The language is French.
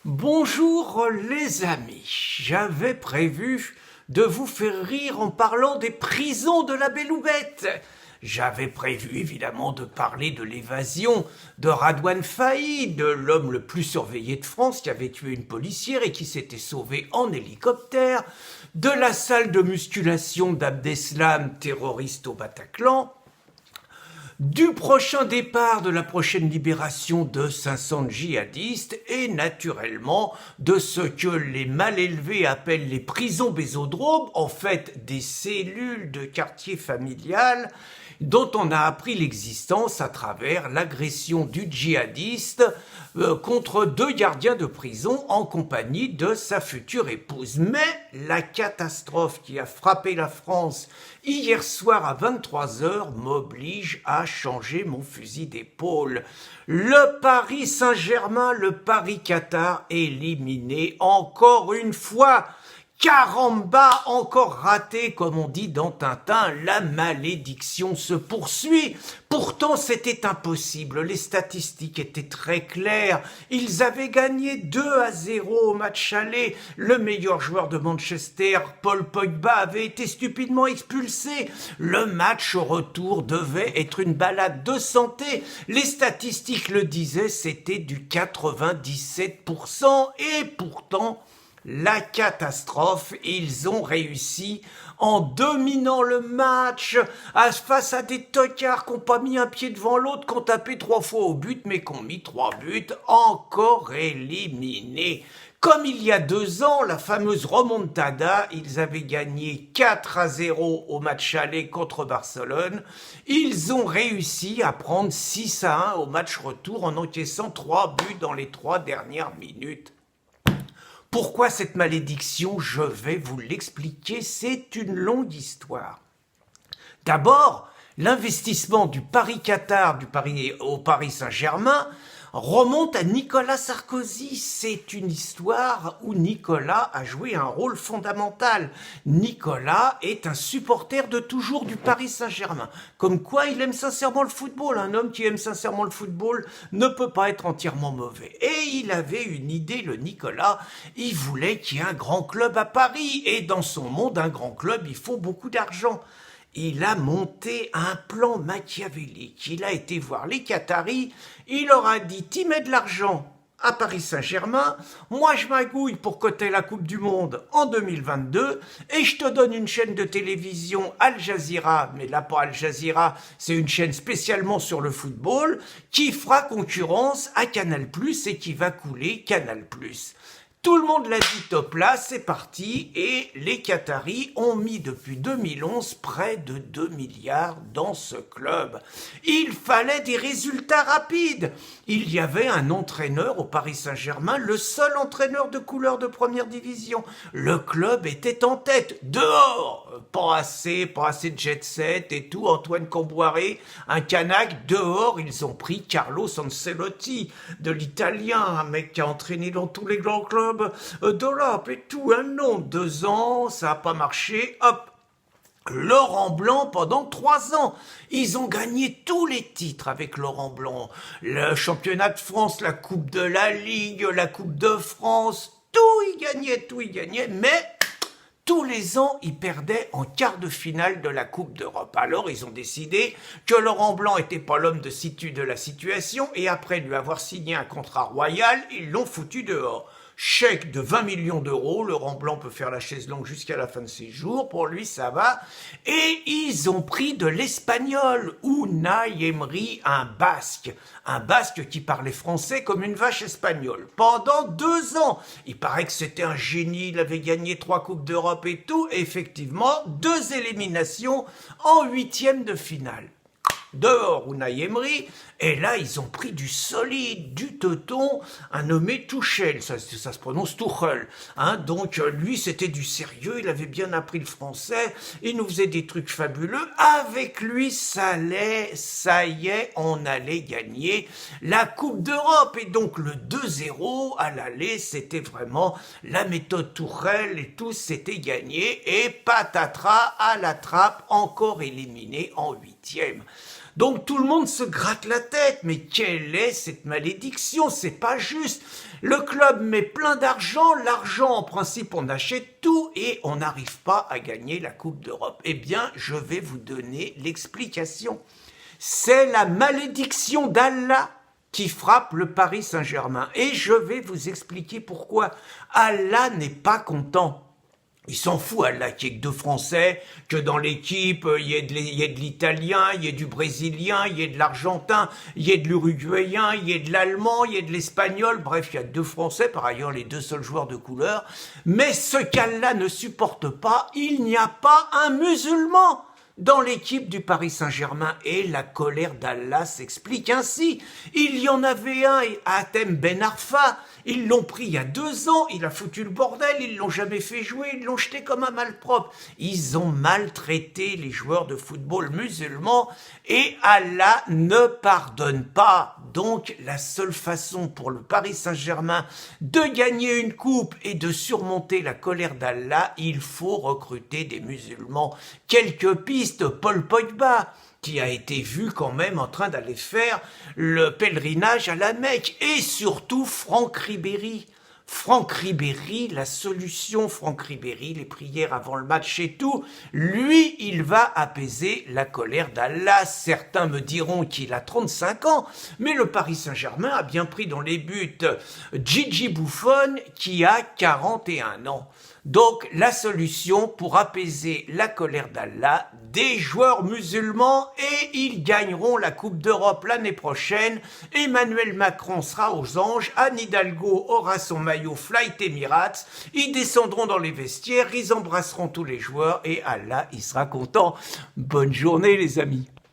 Bonjour les amis, j'avais prévu de vous faire rire en parlant des prisons de la Belle ou Bête. J'avais prévu évidemment de parler de l'évasion de Radouane Faï, de l'homme le plus surveillé de France qui avait tué une policière et qui s'était sauvé en hélicoptère, de la salle de musculation d'Abdeslam, terroriste au Bataclan, du prochain départ, de la prochaine libération de 500 djihadistes et naturellement de ce que les mal élevés appellent les prisons bésodromes, en fait des cellules de quartier familial dont on a appris l'existence à travers l'agression du djihadiste contre deux gardiens de prison en compagnie de sa future épouse. Mais la catastrophe qui a frappé la France hier soir à 23h m'oblige à changer mon fusil d'épaule. Le Paris Saint-Germain, le Paris Qatar éliminé encore une fois. Caramba, encore raté, comme on dit dans Tintin, la malédiction se poursuit. Pourtant, c'était impossible, les statistiques étaient très claires. Ils avaient gagné 2-0 au match aller. Le meilleur joueur de Manchester, Paul Pogba, avait été stupidement expulsé. Le match au retour devait être une balade de santé. Les statistiques le disaient, c'était du 97%. Et pourtant, la catastrophe, ils ont réussi en dominant le match face à des tocards qui n'ont pas mis un pied devant l'autre, qui ont tapé 3 fois au but, mais qui ont mis 3 buts, encore éliminés. Comme il y a 2 ans, la fameuse remontada, ils avaient gagné 4-0 au match aller contre Barcelone. Ils ont réussi à prendre 6-1 au match retour en encaissant 3 buts dans les 3 dernières minutes. Pourquoi cette malédiction? Je vais vous l'expliquer, c'est une longue histoire. D'abord, l'investissement du Paris-Qatar au Paris Saint-Germain remonte à Nicolas Sarkozy. C'est une histoire où Nicolas a joué un rôle fondamental. Nicolas est un supporter de toujours du Paris Saint-Germain. Comme quoi, il aime sincèrement le football. Un homme qui aime sincèrement le football ne peut pas être entièrement mauvais. Et il avait une idée, le Nicolas. Il voulait qu'il y ait un grand club à Paris. Et dans son monde, un grand club, il faut beaucoup d'argent. Il a monté un plan machiavélique. Il a été voir les Qataris. Il leur a dit « T'y mets de l'argent à Paris Saint-Germain, moi je magouille pour que t'aies la Coupe du Monde en 2022 et je te donne une chaîne de télévision Al Jazeera, mais là pas Al Jazeera, c'est une chaîne spécialement sur le football qui fera concurrence à Canal+, et qui va couler Canal+. » Tout le monde l'a dit top là, c'est parti, et les Qataris ont mis depuis 2011 près de 2 milliards dans ce club. Il fallait des résultats rapides. Il y avait un entraîneur au Paris Saint-Germain, le seul entraîneur de couleur de première division. Le club était en tête, dehors, pas assez de jet-set et tout, Antoine Camboiré, un Canac, dehors, ils ont pris Carlo Ancelotti, de l'Italien, un mec qui a entraîné dans tous les grands clubs d'Europe et tout, un nom, 2 ans, ça n'a pas marché, hop. Laurent Blanc pendant 3 ans. Ils ont gagné tous les titres avec Laurent Blanc. Le championnat de France, la Coupe de la Ligue, la Coupe de France, tout y gagnait, mais tous les ans, ils perdaient en quart de finale de la Coupe d'Europe. Alors, ils ont décidé que Laurent Blanc était pas l'homme de la situation et après lui avoir signé un contrat royal, ils l'ont foutu dehors. Chèque de 20 millions d'euros, Laurent Blanc peut faire la chaise longue jusqu'à la fin de ses jours, pour lui ça va. Et ils ont pris de l'espagnol, Unai Emery, un basque qui parlait français comme une vache espagnole, pendant 2 ans. Il paraît que c'était un génie, il avait gagné 3 Coupes d'Europe et tout, et effectivement, 2 éliminations en 8e de finale. Dehors Unai Emery, et là ils ont pris du solide, du teuton, un nommé Tuchel, ça se prononce Tuchel, donc lui c'était du sérieux, il avait bien appris le français, il nous faisait des trucs fabuleux, avec lui ça y est, on allait gagner la Coupe d'Europe, et donc le 2-0 à l'aller, c'était vraiment la méthode Tuchel, et tout c'était gagné, et patatras à la trappe, encore éliminé en 8e. Donc tout le monde se gratte la tête, mais quelle est cette malédiction? C'est pas juste. Le club met plein d'argent, l'argent en principe on achète tout et on n'arrive pas à gagner la Coupe d'Europe. Eh bien, je vais vous donner l'explication. C'est la malédiction d'Allah qui frappe le Paris Saint-Germain. Et je vais vous expliquer pourquoi. Allah n'est pas content. Il s'en fout, Allah, qu'il y ait que 2 Français, que dans l'équipe, il y ait de l'Italien, il y ait du Brésilien, il y ait de l'Argentin, il y ait de l'Uruguayen, il y ait de l'Allemand, il y ait de l'Espagnol. Bref, il y a 2 Français, par ailleurs les 2 seuls joueurs de couleur. Mais ce qu'Allah ne supporte pas, il n'y a pas un musulman dans l'équipe du Paris Saint-Germain. Et la colère d'Allah s'explique ainsi. Il y en avait un, Hatem Ben Arfa, ils l'ont pris il y a 2 ans, il a foutu le bordel, ils l'ont jamais fait jouer, ils l'ont jeté comme un malpropre. Ils ont maltraité les joueurs de football musulmans et Allah ne pardonne pas. Donc la seule façon pour le Paris Saint-Germain de gagner une coupe et de surmonter la colère d'Allah, il faut recruter des musulmans. Quelques pistes, Paul Pogba, qui a été vu quand même en train d'aller faire le pèlerinage à la Mecque, et surtout Franck Ribéry. Franck Ribéry, la solution, Franck Ribéry, les prières avant le match et tout, lui, il va apaiser la colère d'Allah. Certains me diront qu'il a 35 ans, mais le Paris Saint-Germain a bien pris dans les buts Gigi Buffon qui a 41 ans. Donc la solution pour apaiser la colère d'Allah, des joueurs musulmans, et ils gagneront la Coupe d'Europe l'année prochaine. Emmanuel Macron sera aux anges, Anne Hidalgo aura son maillot Flight Emirates, ils descendront dans les vestiaires, ils embrasseront tous les joueurs et Allah, il sera content. Bonne journée les amis.